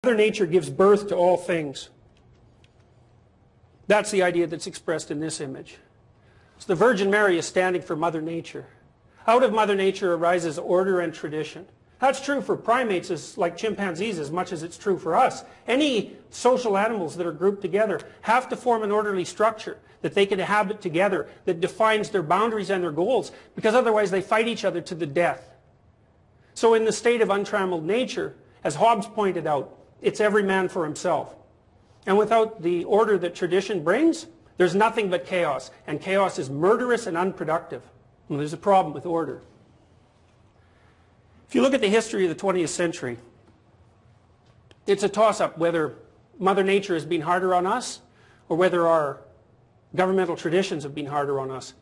Mother Nature gives birth to all things. That's the idea that's expressed in this image. So the Virgin Mary is standing for Mother Nature. Out of Mother Nature arises order and tradition. That's true for primates like chimpanzees as much as it's true for us. Any social animals that are grouped together have to form an orderly structure that they can inhabit together, that defines their boundaries and their goals, because otherwise they fight each other to the death. So in the state of untrammeled nature, as Hobbes pointed out, it's every man for himself. And without the order that tradition brings, there's nothing but chaos. And chaos is murderous and unproductive. And there's a problem with order. If you look at the history of the 20th century, it's a toss-up whether Mother Nature has been harder on us or whether our governmental traditions have been harder on us.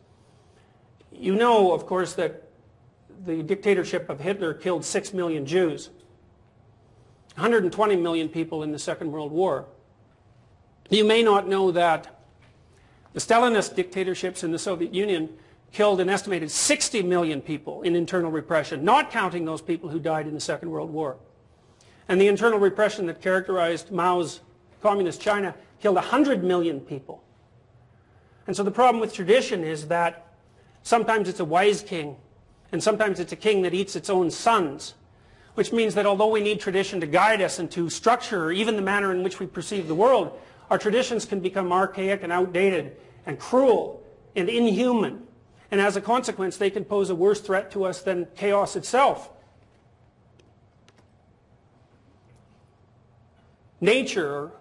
You know, of course, that the dictatorship of Hitler killed 6 million Jews. 120 million people in the Second World War. You may not know that the Stalinist dictatorships in the Soviet Union killed an estimated 60 million people in internal repression, not counting those people who died in the Second World War. And the internal repression that characterized Mao's communist China killed 100 million people. And so the problem with tradition is that sometimes it's a wise king, and sometimes it's a king that eats its own sons. Which means that although we need tradition to guide us and to structure even the manner in which we perceive the world, our traditions can become archaic and outdated and cruel and inhuman. And as a consequence, they can pose a worse threat to us than chaos itself. Nature,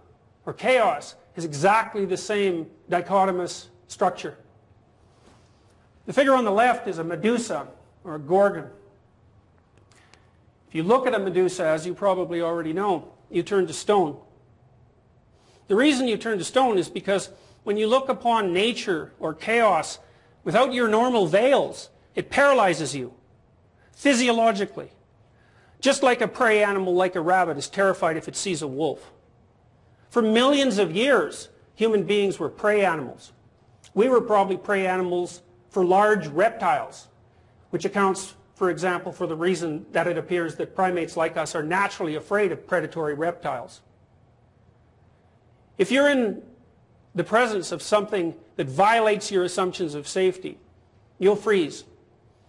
or chaos, is exactly the same dichotomous structure. The figure on the left is a Medusa, or a Gorgon. If you look at a Medusa, as you probably already know, you turn to stone. The reason you turn to stone is because when you look upon nature or chaos without your normal veils, it paralyzes you physiologically. Just like a prey animal like a rabbit is terrified if it sees a wolf. For millions of years, human beings were prey animals. We were probably prey animals for large reptiles, which accounts, for example, for the reason that it appears that primates like us are naturally afraid of predatory reptiles. If you're in the presence of something that violates your assumptions of safety, you'll freeze.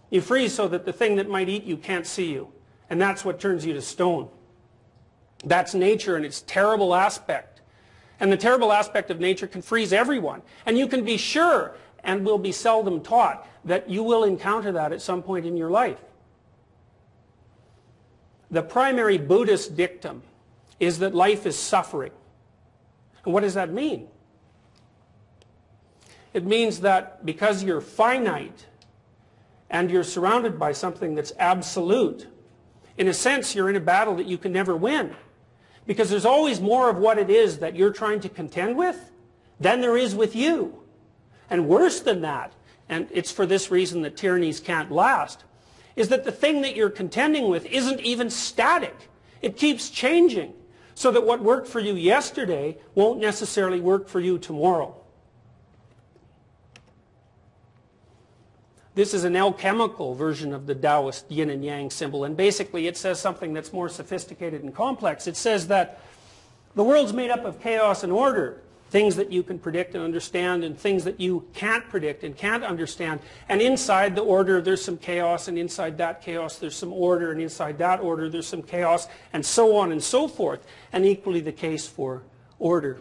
You freeze so that the thing that might eat you can't see you. And that's what turns you to stone. That's nature and its terrible aspect. And the terrible aspect of nature can freeze everyone. And you can be sure, and will be seldom taught, that you will encounter that at some point in your life. The primary Buddhist dictum is that life is suffering. And what does that mean? It means that because you're finite and you're surrounded by something that's absolute, in a sense you're in a battle that you can never win. Because there's always more of what it is that you're trying to contend with than there is with you. And worse than that, and it's for this reason that tyrannies can't last, is that the thing that you're contending with isn't even static. It keeps changing, so that what worked for you yesterday won't necessarily work for you tomorrow. This is an alchemical version of the Taoist yin and yang symbol, and basically it says something that's more sophisticated and complex. It says that the world's made up of chaos and order, things that you can predict and understand and things that you can't predict and can't understand. And inside the order there's some chaos, and inside that chaos there's some order, and inside that order there's some chaos, and so on and so forth. And equally the case for order.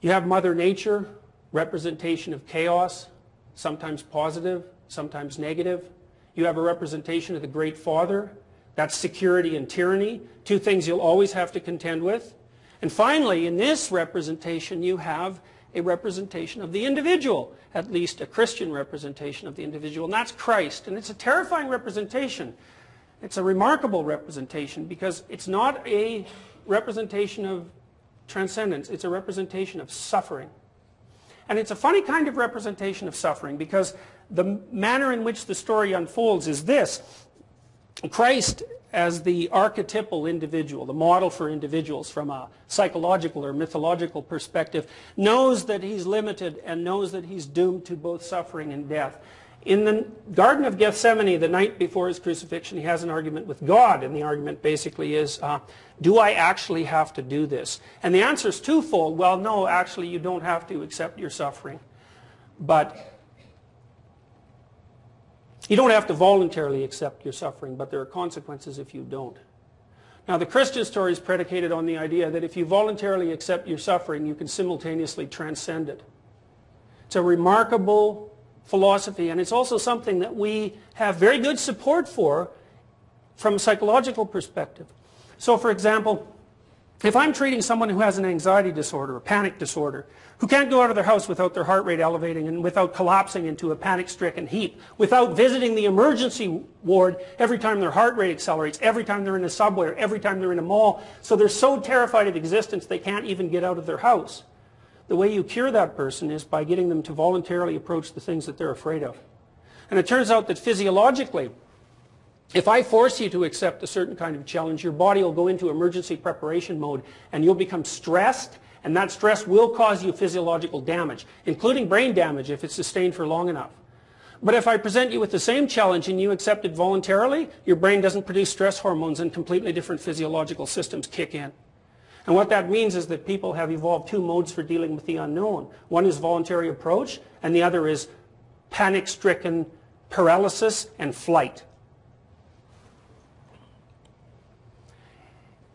You have Mother Nature, representation of chaos, sometimes positive, sometimes negative. You have a representation of the Great Father. That's security and tyranny, two things you'll always have to contend with. And finally, in this representation, you have a representation of the individual, at least a Christian representation of the individual, and that's Christ. And it's a terrifying representation. It's a remarkable representation because it's not a representation of transcendence, it's a representation of suffering. And it's a funny kind of representation of suffering because the manner in which the story unfolds is this. Christ, as the archetypal individual, the model for individuals from a psychological or mythological perspective, knows that he's limited and knows that he's doomed to both suffering and death. In the Garden of Gethsemane, the night before his crucifixion, he has an argument with God, and the argument basically is, do I actually have to do this? And the answer is twofold. Well, no, actually you don't have to accept your suffering. But you don't have to voluntarily accept your suffering, but there are consequences if you don't. Now, the Christian story is predicated on the idea that if you voluntarily accept your suffering, you can simultaneously transcend it. It's a remarkable philosophy, and it's also something that we have very good support for from a psychological perspective. So, for example, if I'm treating someone who has an anxiety disorder, a panic disorder, who can't go out of their house without their heart rate elevating and without collapsing into a panic-stricken heap, without visiting the emergency ward every time their heart rate accelerates, every time they're in a subway or every time they're in a mall, so they're so terrified of existence they can't even get out of their house. The way you cure that person is by getting them to voluntarily approach the things that they're afraid of. And it turns out that physiologically, if I force you to accept a certain kind of challenge, your body will go into emergency preparation mode and you'll become stressed, and that stress will cause you physiological damage, including brain damage if it's sustained for long enough. But if I present you with the same challenge and you accept it voluntarily, your brain doesn't produce stress hormones and completely different physiological systems kick in. And what that means is that people have evolved two modes for dealing with the unknown. One is voluntary approach, and the other is panic-stricken paralysis and flight.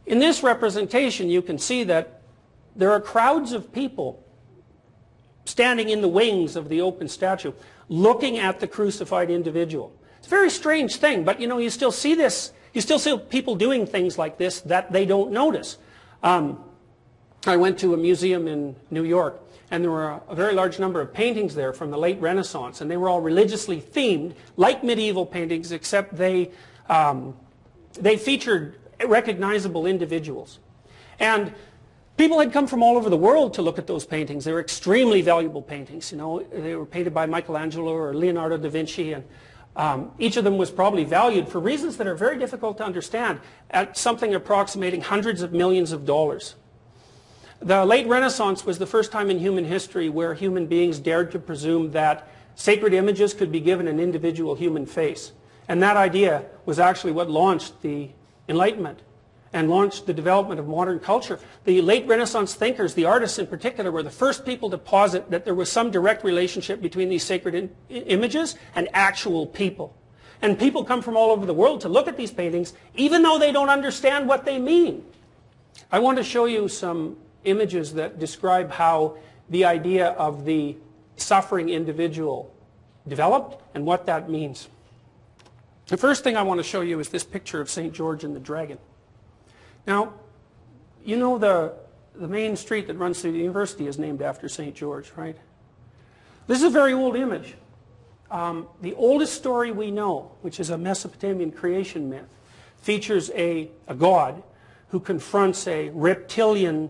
In this representation, you can see that there are crowds of people standing in the wings of the open statue, looking at the crucified individual. It's a very strange thing, but you still see this. You still see people doing things like this that they don't notice. I went to a museum in New York, and there were a very large number of paintings there from the late Renaissance, and they were all religiously themed, like medieval paintings, except they featured recognizable individuals. And people had come from all over the world to look at those paintings. They were extremely valuable paintings. They were painted by Michelangelo or Leonardo da Vinci, and each of them was probably valued for reasons that are very difficult to understand at something approximating hundreds of millions of dollars. The late Renaissance was the first time in human history where human beings dared to presume that sacred images could be given an individual human face. And that idea was actually what launched the Enlightenment and launched the development of modern culture. The late Renaissance thinkers, the artists in particular, were the first people to posit that there was some direct relationship between these sacred images and actual people. And people come from all over the world to look at these paintings, even though they don't understand what they mean. I want to show you some images that describe how the idea of the suffering individual developed and what that means. The first thing I want to show you is this picture of St. George and the Dragon. Now, you know the main street that runs through the university is named after St. George, right? This is a very old image. The oldest story we know, which is a Mesopotamian creation myth, features a god who confronts a reptilian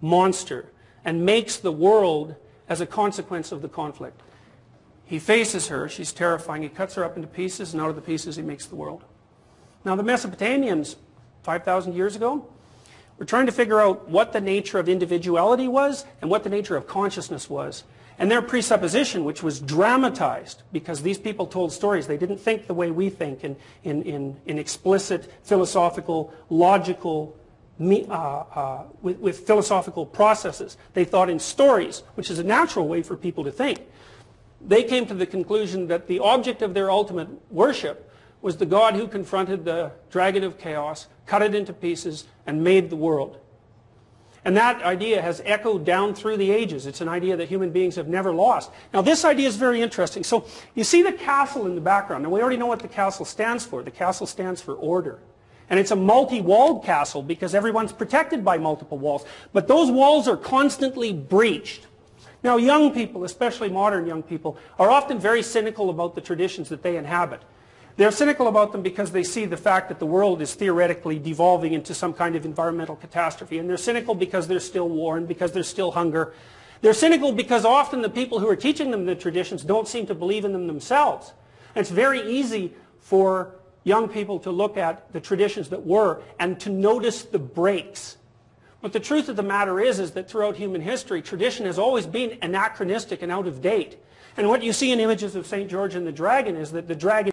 monster and makes the world as a consequence of the conflict. He faces her, she's terrifying, he cuts her up into pieces, and out of the pieces he makes the world. Now the Mesopotamians, 5,000 years ago, were trying to figure out what the nature of individuality was and what the nature of consciousness was. And their presupposition, which was dramatized, because these people told stories, they didn't think the way we think in explicit, philosophical, logical, with philosophical processes. They thought in stories, which is a natural way for people to think. They came to the conclusion that the object of their ultimate worship was the God who confronted the dragon of chaos, cut it into pieces, and made the world. And that idea has echoed down through the ages. It's an idea that human beings have never lost. Now this idea is very interesting. So you see the castle in the background. Now we already know what the castle stands for. The castle stands for order. And it's a multi-walled castle because everyone's protected by multiple walls. But those walls are constantly breached. Now young people, especially modern young people, are often very cynical about the traditions that they inhabit. They're cynical about them because they see the fact that the world is theoretically devolving into some kind of environmental catastrophe. And they're cynical because there's still war and because there's still hunger. They're cynical because often the people who are teaching them the traditions don't seem to believe in them themselves. And it's very easy for young people to look at the traditions that were and to notice the breaks. But the truth of the matter is that throughout human history, tradition has always been anachronistic and out of date. And what you see in images of St. George and the dragon is that the dragon